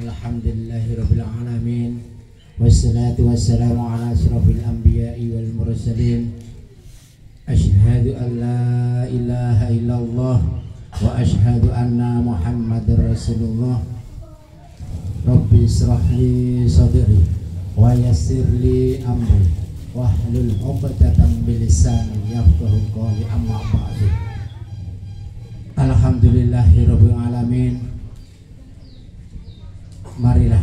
Alhamdulillahirabbil alamin. Wassalatu wassalamu ala asyrafil anbiya'i wal mursalin. Asyhadu an la ilaha illallah wa asyhadu anna Muhammadar Rasulullah. Rabbi israh li sadri wa yassir li amri wahlul 'uqdatam min lisani yafqahu qawli, amma ba'du. Alhamdulillahirabbil alamin. Marilah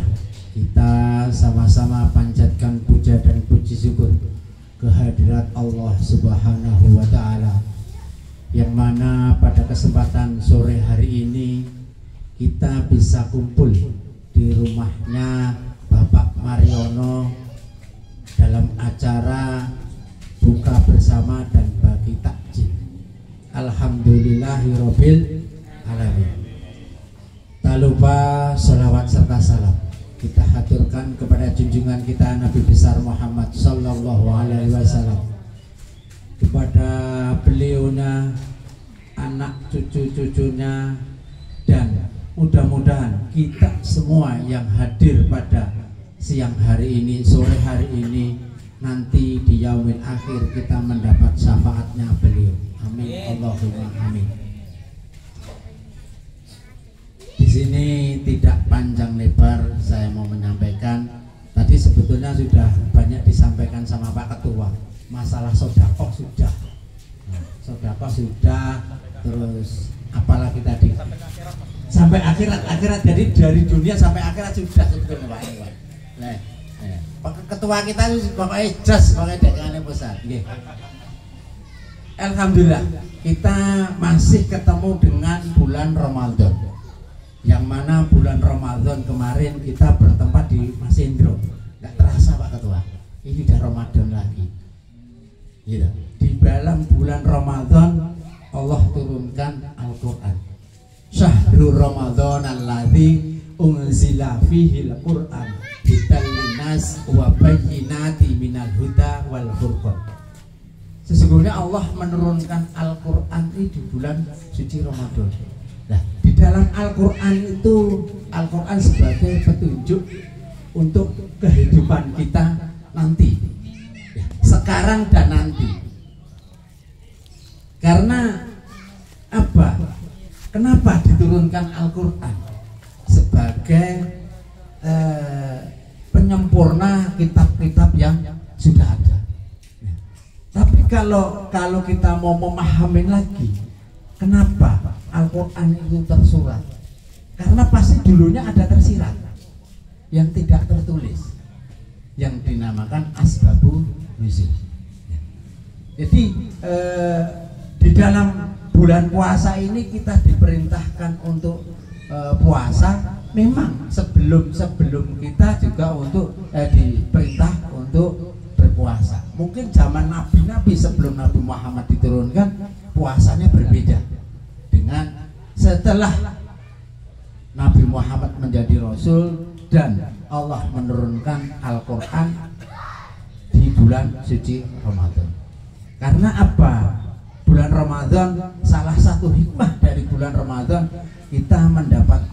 kita sama-sama panjatkan puja dan puji syukur kehadirat Allah Subhanahu wa Ta'ala, yang mana pada kesempatan sore hari ini kita bisa kumpul di rumahnya Bapak Mariono dalam acara buka bersama dan bagi takjil. Alhamdulillahirabbil alamin. Tak lupa salawat serta salam kita haturkan kepada junjungan kita Nabi besar Muhammad sallallahu alaihi wasallam, kepada beliaunya, anak cucu-cucunya, dan mudah-mudahan kita semua yang hadir pada siang hari ini, sore hari ini, nanti di yaumil akhir kita mendapat syafaatnya beliau. Amin Allahumma amin. Di sini tidak panjang lebar saya mau menyampaikan. Tadi sebetulnya sudah banyak disampaikan sama Pak Ketua. Masalah sodakoh sudah, terus apalagi tadi sampai akhirat. Jadi dari dunia sampai akhirat sudah sebetulnya Pak. Pak Ketua kita pokoknya jas, pokoknya dekane pusat. Alhamdulillah kita masih ketemu dengan bulan Ramadan, yang mana bulan Ramadan kemarin kita bertempat di Mas Indro. Nggak terasa Pak Ketua, ini udah Ramadan lagi gitu. Di dalam bulan Ramadan Allah turunkan Al-Quran. Syahrul Ramadan alladzi unzila fihil Quran hidal linnas wa bayyinati minal huda wal furqan. Sesungguhnya Allah menurunkan Al-Quran ini di bulan suci Ramadan. Nah, di dalam Al-Quran itu, Al-Quran sebagai petunjuk untuk kehidupan kita nanti, sekarang dan nanti. Karena apa? Kenapa diturunkan Al-Quran? Sebagai penyempurna kitab-kitab yang sudah ada. Tapi kalau kita mau memahami lagi, kenapa Al-Quran itu tersurat? Karena pasti dulunya ada tersirat yang tidak tertulis, yang dinamakan asbabun nuzul. Jadi di dalam bulan puasa ini kita diperintahkan untuk puasa. Memang sebelum kita juga untuk diperintah untuk berpuasa. Mungkin zaman nabi-nabi sebelum Nabi Muhammad diturunkan, puasanya berbeda dengan setelah Nabi Muhammad menjadi Rasul dan Allah menurunkan Al-Quran di bulan suci Ramadan. Karena apa? Bulan Ramadan, salah satu hikmah dari bulan Ramadan, kita mendapat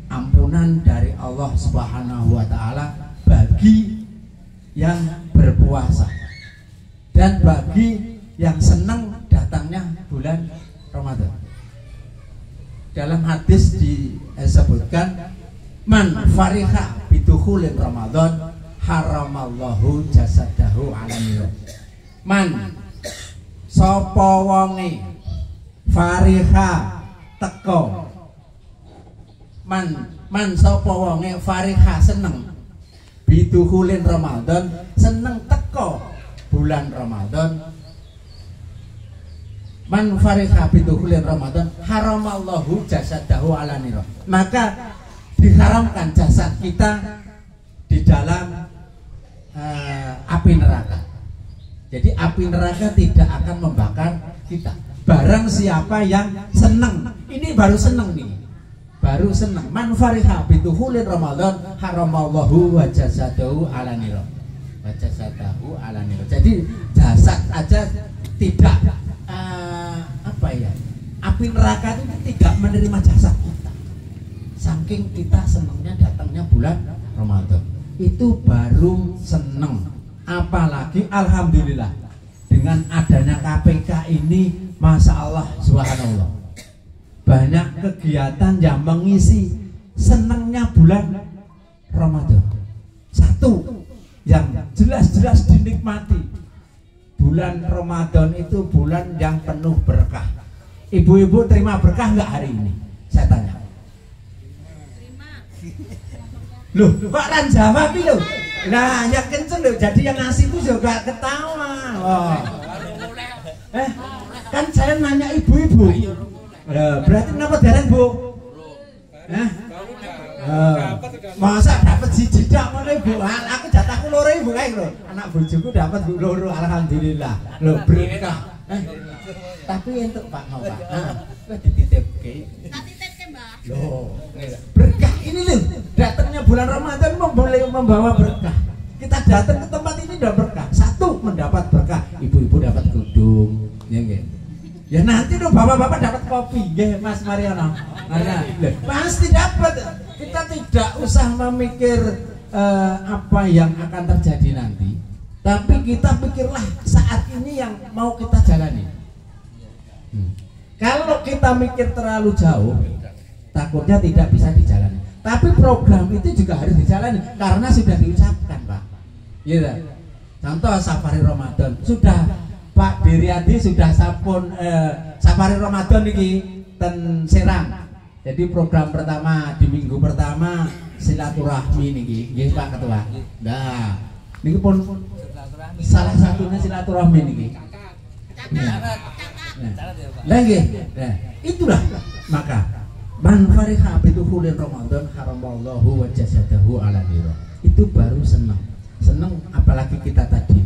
ampunan dari Allah Subhanahu wa Ta'ala bagi yang berpuasa dan bagi yang senang datangnya bulan Ramadan. Dalam hadis disebutkan, man fariha bidukhulin Ramadan haramallahu jasadahu alamiyo. Man sapa wonge fariha teko, man sapa wonge fariha seneng bidukhulin Ramadan, seneng teko bulan Ramadan. Man fariha bidukhulin Ramadan haramallahu jasadahu ala nira. Maka diharamkan jasad kita di dalam api neraka. Jadi api neraka tidak akan membakar kita. Barang siapa yang senang, ini baru senang nih, baru senang. Man fariha bidukhulin Ramadan haramallahu wa jasadahu ala nira. Wa jasadahu ala nira. Jadi jasad aja tidak api neraka itu tidak menerima jasad kita. saking kita senangnya datangnya bulan Ramadan. Itu baru seneng. Apalagi alhamdulillah dengan adanya KPK ini, masya Allah subhanallah, banyak kegiatan yang mengisi senengnya bulan Ramadan. Satu yang jelas-jelas dinikmati, bulan Ramadan itu bulan yang penuh berkah. Ibu-ibu terima berkah nggak hari ini? Saya tanya. Loh, kok kan jawab itu? Nah, yang kenceng loh. Jadi yang ngasih itu juga ketawa. Oh. Kan saya nanya ibu-ibu. Berarti kenapa dereng, Bu? Masa dapat siji dak ngono, Bu? Aku jatahku loro, Ibu, kae lho. Anak bojoku dapat Bu loro, alhamdulillah. Lho, berkah. Tapi untuk Pak Pak. Wis dititipke. Tak titipke, Mbah. Loh, berkah ini loh. Datangnya bulan Ramadan membawa berkah. Kita datang ke tempat ini udah berkah. Satu, mendapat berkah. Ibu-ibu dapat kudung, ya nggih. Ya nanti tuh bapak-bapak dapat kopi, nggih Mas Mariono. Nah, pasti dapat. Kita tidak usah memikir apa yang akan terjadi nanti. Tapi kita pikirlah saat ini yang mau kita jalani. Kalau kita mikir terlalu jauh, takutnya tidak bisa dijalani. Tapi program itu juga harus dijalani karena sudah diucapkan, Pak. Iya. Contoh Safari Ramadan sudah Pak Diryadi sudah sapun Safari Ramadan ini ten Serang. Jadi program pertama di minggu pertama silaturahmi niki, nggih Pak Ketua. Nah, niki pun salah satunya silaturahmi niki. Lagi, itulah maka man fariha bituhulin Ramadan haramallahu wa jasadahu ala nira. Itu baru senang. Senang apalagi kita tadi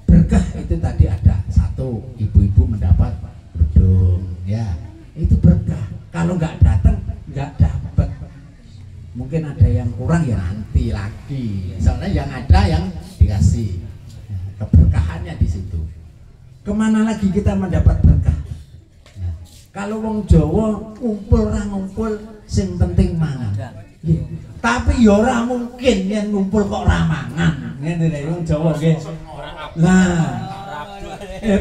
berkah itu tadi ada satu, ibu-ibu mendapat kudung, ya itu berkah. Kalau nggak datang nggak dapat. Mungkin ada yang kurang ya nanti lagi. Soalnya yang ada yang dikasih. Keberkahannya di situ. Kemana lagi kita mendapat berkah? Nah, kalau wong Jawa ngumpul ra ngumpul, sing penting mangan. Yeah. Tapi ya ora mungkin yen ngumpul kok ra mangan. Ngene lho wong Jawa nggih. Nah,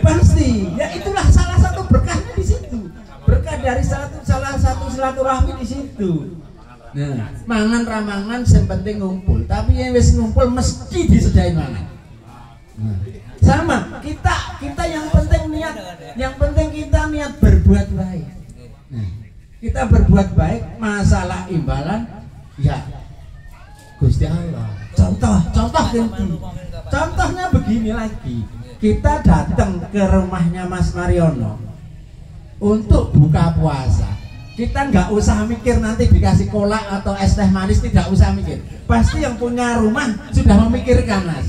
pasti. Ya itulah salah satu berkahnya di situ. Berkah dari salah satu silaturahmi di situ. Nah, mangan ra mangan sing penting ngumpul. Tapi yang wis ngumpul mesti disediain mangan. Nah, sama kita yang penting kita niat berbuat baik. Nah, kita berbuat baik, masalah imbalan ya Gusti Allah. Contohnya begini lagi. Kita datang ke rumahnya Mas Mariono untuk buka puasa. Kita nggak usah mikir nanti dikasih kolak atau es teh manis, tidak usah mikir. Pasti yang punya rumah sudah memikirkan, Mas.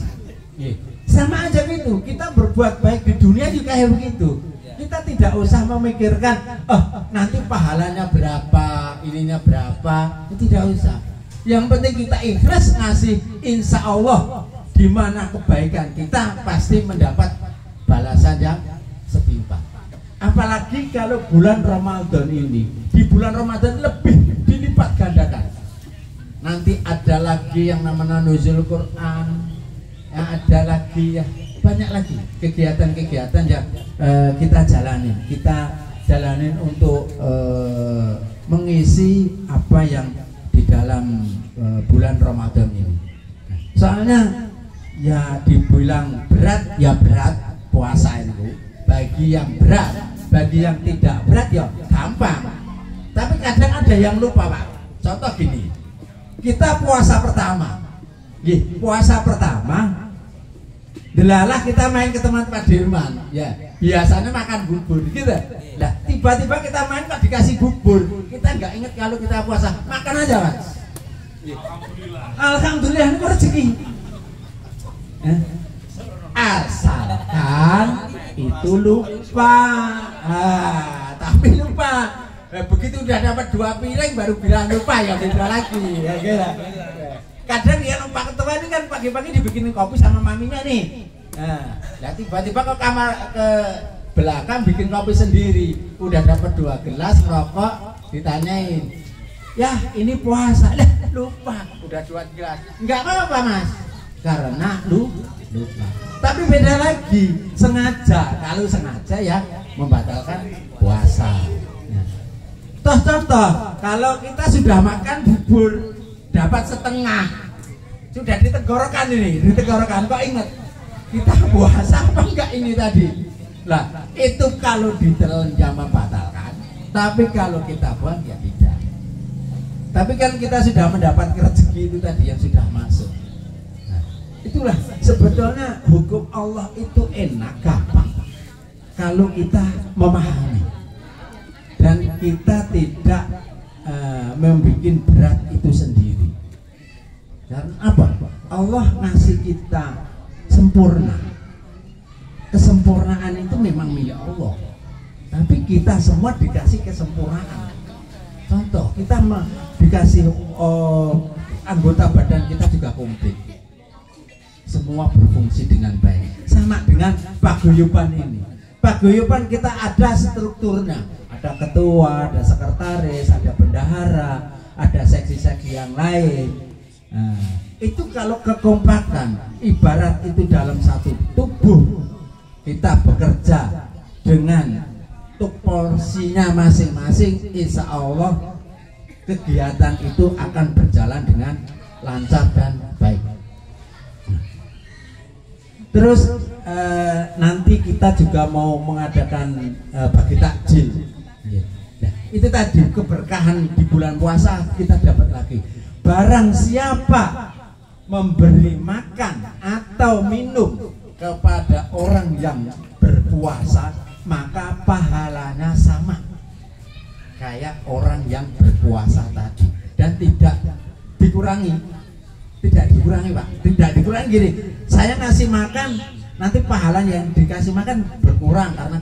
Sama aja gitu, kita berbuat baik di dunia juga kayak begitu. Kita tidak usah memikirkan, nanti pahalanya berapa, ininya berapa, tidak usah. Yang penting kita ikhlas ngasih, insya Allah di mana kebaikan kita pasti mendapat balasan yang setimpal. Apalagi kalau bulan Ramadan ini, di bulan Ramadan lebih dilipat gandakan. Nanti ada lagi yang namanya nuzul Quran. Ada lagi ya, banyak lagi kegiatan-kegiatan yang kita jalanin untuk mengisi apa yang di dalam bulan Ramadan ini. Soalnya ya dibilang berat ya berat puasa itu, bagi yang berat, bagi yang tidak berat ya gampang. Tapi kadang ada yang lupa, Pak. Contoh gini, kita puasa pertama, delalah kita main ke teman Pak Dirman, ya biasanya makan bubur gitu. Nah tiba-tiba kita main kok dikasih bubur, kita nggak inget kalau kita puasa, makan aja, Mas. Alhamdulillah ini rezeki. Asalkan itu lupa, tapi lupa. Begitu udah dapat 2 piring baru bilang lupa ya beda lagi, ya kira. Kadang dia lupa ketua ini kan pagi-pagi dibikinin kopi sama maminya nih. Nah, tiba-tiba ke kamar ke belakang bikin kopi sendiri. Udah dapat 2 gelas rokok, ditanyain, Ya ini puasa, lupa, udah 2 gelas. Enggak apa-apa Mas, karena lupa. Tapi beda lagi, sengaja. Kalau sengaja ya membatalkan puasa. Contoh, kalau kita sudah makan bubur dapat setengah, sudah ditenggorokan kok ingat kita puasa apa enggak ini tadi? Lah itu kalau ditelan jam membatalkan, tapi kalau kita buang ya tidak. Tapi kan kita sudah mendapat rezeki itu tadi yang sudah masuk. Nah, itulah sebetulnya hukum Allah itu enak, gampang kalau kita memahami dan kita tidak membuat berat itu sendiri. Dan apa? Allah ngasih kita sempurna. Kesempurnaan itu memang milik Allah. Tapi kita semua dikasih kesempurnaan. Contoh, kita dikasih anggota badan kita juga komplit. Semua berfungsi dengan baik. Sama dengan paguyuban ini. Paguyuban kita ada strukturnya. Ada ketua, ada sekretaris, ada bendahara, ada seksi-seksi yang lain. Nah, itu kalau kekompakan, ibarat itu dalam satu tubuh kita bekerja dengan porsinya masing-masing, insya Allah kegiatan itu akan berjalan dengan lancar dan baik. Terus nanti kita juga mau mengadakan bagi takjil. Nah, itu tadi keberkahan di bulan puasa kita dapat lagi. Barang siapa memberi makan atau minum kepada orang yang berpuasa, maka pahalanya sama kayak orang yang berpuasa tadi dan tidak dikurangi. Pak, tidak dikurangi gini. Saya ngasih makan, nanti pahala yang dikasih makan berkurang karena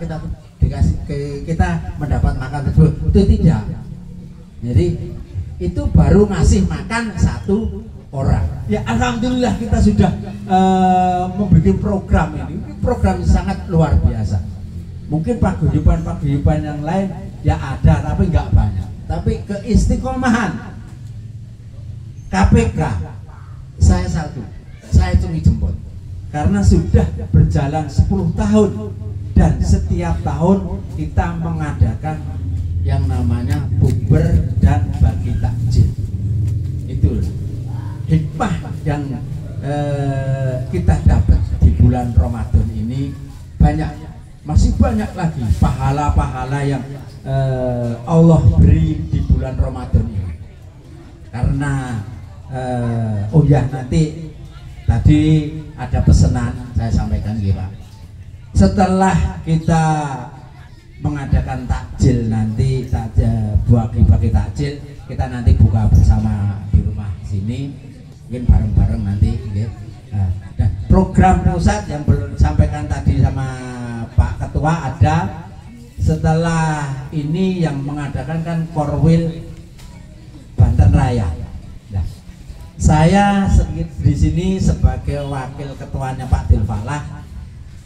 kita mendapat makan tersebut. Itu tidak. Jadi itu baru ngasih makan 1 orang. Ya alhamdulillah kita sudah membuat program ini. Program sangat luar biasa. Mungkin paguyuban yang lain ya ada tapi nggak banyak. Tapi keistiqomahan KPK saya cumi jempol karena sudah berjalan 10 tahun dan setiap tahun kita mengadakan yang namanya bukber dan bagi takjil. Itu hikmah yang kita dapat di bulan Ramadan ini banyak, masih banyak lagi pahala-pahala yang Allah beri di bulan Ramadan ini. Karena oh ya nanti tadi ada pesanan saya sampaikan gitu Pak. Setelah kita mengadakan takjil nanti bagi takjil, kita nanti buka bersama di rumah sini, mungkin bareng-bareng nanti gitu. Nah, program pusat yang belum disampaikan tadi sama Pak Ketua ada. Setelah ini yang mengadakan kan Korwil Banten Raya. Nah, saya di sini sebagai wakil ketuanya Pak Dilfalah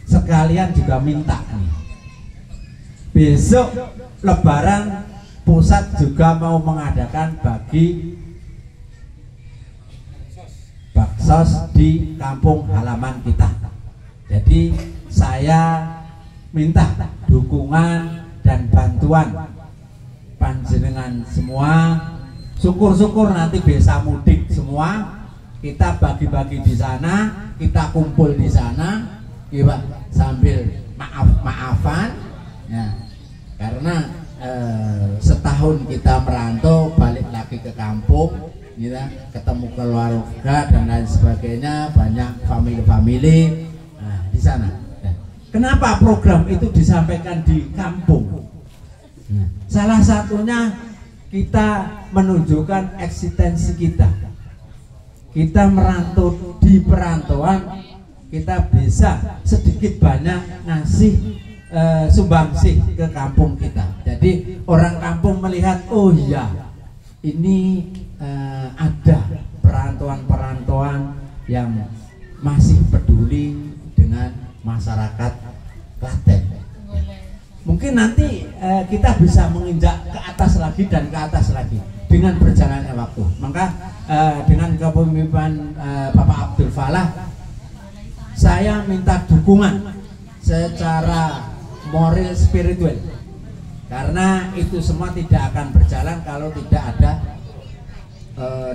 sekalian juga minta nih, besok Lebaran pusat juga mau mengadakan bagi baksos di kampung halaman kita. Jadi saya minta dukungan dan bantuan panjenengan semua. Syukur-syukur nanti bisa mudik semua, kita bagi-bagi di sana, kita kumpul di sana, ya, sambil maaf-maafan, ya, karena setahun kita merantau balik lagi ke kampung, ya, ketemu keluarga dan lain sebagainya, banyak family-family, nah, di sana. Nah, kenapa program itu disampaikan di kampung? Nah, salah satunya kita menunjukkan eksistensi kita. Kita merantau di perantauan, kita bisa sedikit banyak ngasih sumbangsih ke kampung kita. Jadi orang kampung melihat, oh iya, ini ada perantauan-perantauan yang masih peduli dengan masyarakat Klaten. Mungkin nanti kita bisa menginjak ke atas lagi dan ke atas lagi. dengan berjalannya waktu. Maka dengan kepemimpinan Bapak Abdul Falah, saya minta dukungan secara moral spiritual, karena itu semua tidak akan berjalan kalau tidak ada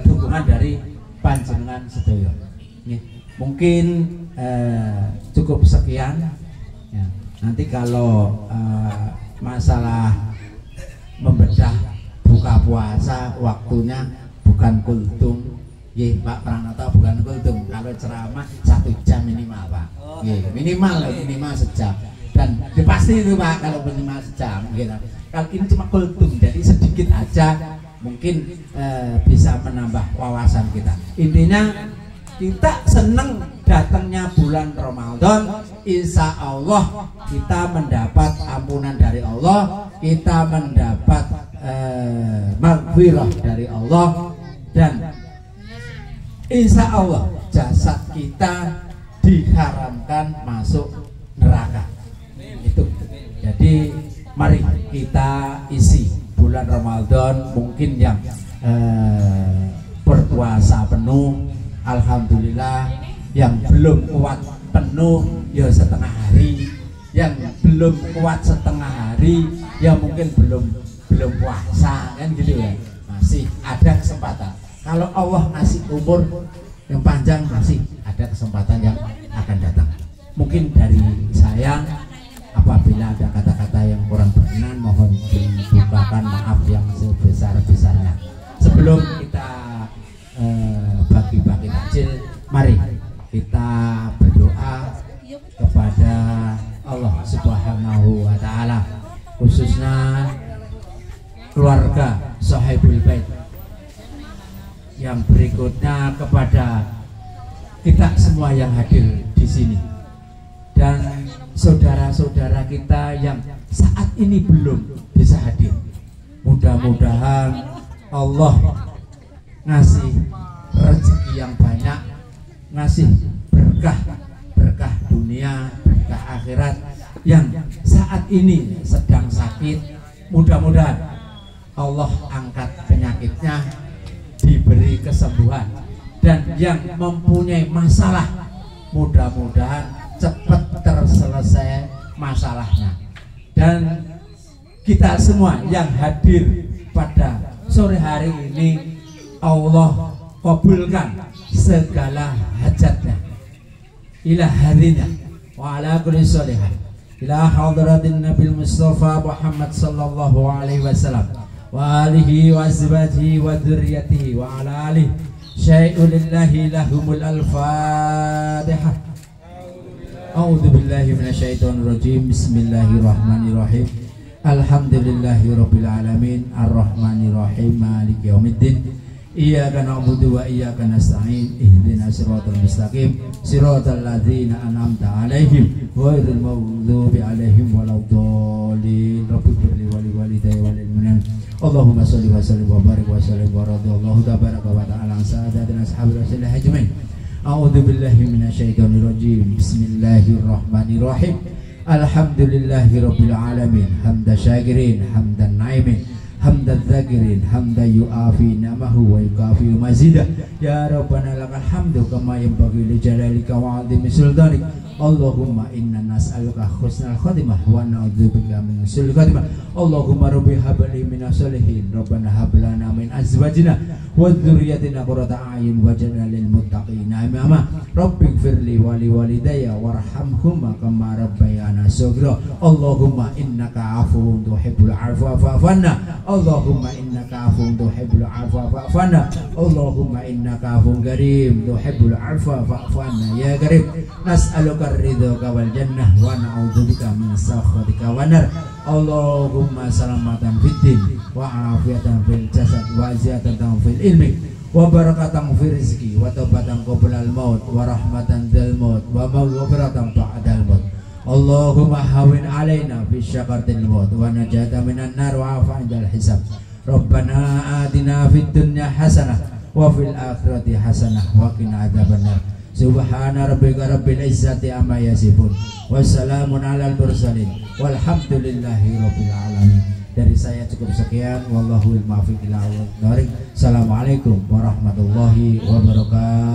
dukungan dari panjenengan sedaya. Mungkin cukup sekian ya. Nanti kalau masalah membedah buka puasa waktunya bukan kultum, Pak Pranata, bukan kultum. Kalau ceramah 1 jam minimal, Pak. Minimal sejam. Dan pasti itu, Pak, kalau minimal sejam gitu. Kalau ini cuma kultum, jadi sedikit aja mungkin bisa menambah wawasan kita. Intinya kita senang datangnya bulan Ramadan, insya Allah kita mendapat ampunan dari Allah, kita mendapat maghfirah dari Allah, dan insya Allah jasad kita diharamkan masuk neraka. Itu. Jadi mari kita isi bulan Ramadan, mungkin yang berpuasa penuh, alhamdulillah. Yang belum kuat penuh ya setengah hari, yang belum kuat setengah hari ya mungkin belum puasa, kan gitu ya. Masih ada kesempatan. Kalau Allah ngasih umur yang panjang, masih ada kesempatan yang akan datang. Mungkin dari saya, apabila ada kata-kata yang kurang berkenan, mohon dibukakan maaf yang sebesar-besarnya. Sebelum kita bagi-bagi takjil, mari kita berdoa kepada Allah Subhanahu wa Ta'ala, khususnya keluarga Sahibul Bait, yang berikutnya kepada kita semua yang hadir di sini, dan saudara-saudara kita yang saat ini belum bisa hadir. Mudah-mudahan Allah ngasih rezeki yang banyak, ngasih berkah dunia, berkah akhirat. Yang saat ini sedang sakit, mudah-mudahan Allah angkat penyakitnya, diberi kesembuhan. Dan yang mempunyai masalah, mudah-mudahan cepat terselesai masalahnya. Dan kita semua yang hadir pada sore hari ini, Allah kabulkan segala hajatnya, ila hadinya wa ala kulli sholihan, ila hadratin Nabil Mustafa Muhammad sallallahu alaihi wasallam wa alihi wa azwajihi wa dzurriyyatihi wa ala alihi syai'ulillahi lahumul al-fatihah. A'udzu billahi minasyaitonir rajim. Bismillahirrahmanirrahim. Alhamdulillahi rabbil alamin, arrahmanir rahim, maliki yaumiddin. Iyyaka na'budu wa iyyaka nasta'in. Ihdinas siratal mustaqim, siratal ladzina an'amta 'alaihim ghairil maghdubi 'alaihim waladdallin. Rabbighfirli wa liwalidayya wal mu'minin. Allahumma shalli wa sallim wa barik wa sallim wa radhiyallahu tabaraka wa ta'ala an sadatina ashabi rasulillah ajmain. A'udzu billahi minasyaitonir rajim. Bismillahirrahmanirrahim. Alhamdulillahi rabbil alamin, hamda syakirin, hamdan naimin, hamdan dzakirin, hamdan yu'afi namahu wa yukafi mazidah. Ya Rabbana lakal hamdu kama yanbaghi li jalalika wa 'azimi sultanik. Allahumma inna nas'aluka husnal khotimah wa na'udzubika min su'il khotimah. Allahumma rabbi habli minas solihin, Rabbana hab lana min azwajina wa dzurriyyatina qurrata a'yun waj'alna lil muttaqina imama. Rabbighfirli wa liwalidayya warhamhuma kama rabbayana shaghira. Allahumma innaka 'afuwwun tuhibbul 'afwa fa'fu 'anna. Allahumma innaka 'afuwwun tuhibbul 'afwa fa'fu 'anna. Allahumma innaka 'afuwwun karim tuhibbul 'afwa fa'fu 'anna ya karim. Nas'aluka ridhoka wal jannah wa na'udzubika min sakhatika wan nar. Allahumma salamatan fid din wa afiatan fil jasad wa ziyadatan fil ilmi wa barakatan fil rizqi wa taubatan qoblal maut wa rahmatan dal maut wa maghfiratan ba'dal maut. Allahumma hawin alaina fi syaqatil maut wa najata minan nar wa afa'idal hisab. Rabbana atina fid dunya hasanah wa fil akhirati hasanah wa qina adzabannar. Subhana rabbika rabbil izzati amma yasifun, wassalamun alal mursalin, walhamdulillahi rabbil alamin. Dari saya cukup sekian. Wallahul muwaffiq ila aqwamit thoriq. Assalamualaikum warahmatullahi wabarakatuh.